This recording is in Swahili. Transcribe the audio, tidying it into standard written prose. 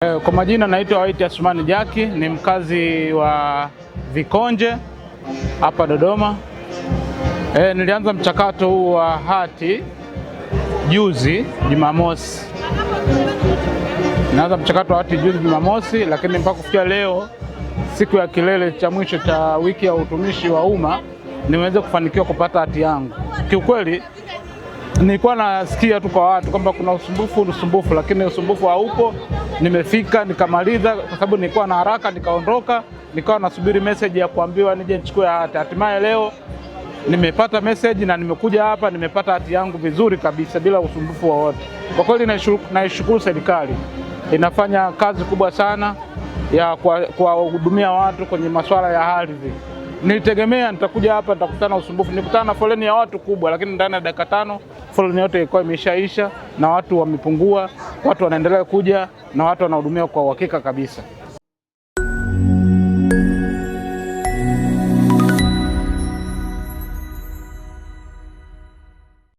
Kwa majina naitwa White Asmani Jaki, ni mkazi wa Vikonje hapa Dodoma. Nilianza mchakato huu wa hati juzi Jumamosi. Lakini mpaka kufikia leo, siku ya kilele cha mwisho cha wiki ya utumishi wa umma, nimeweza kufanikiwa kupata hati yangu. Kiukweli nilikuwa nasikia tu kwa watu kwamba kuna usumbufu, lakini usumbufu haupo. Nimefika nikamaliza, kwa sababu nilikuwa na haraka, nikaondoka, nikawa nasubiri message ya kuambiwa nije nichukue hati. Hatimaye leo nimepata message na nimekuja hapa, nimepata hati yangu vizuri kabisa bila usumbufu wowote. Kwa kweli naishukuru serikali, inafanya kazi kubwa sana ya kuwahudumia watu kwenye masuala ya ardhi. Nilitegemea nitakuja hapa nitakutana usumbufu, nikutana na foleni ya watu kubwa, lakini ndani ya dakika 5 foleni yote ilikuwa imeshaisha na watu wamepungua, watu wanaendelea kuja na watu wanahudumiwa kwa uhakika kabisa.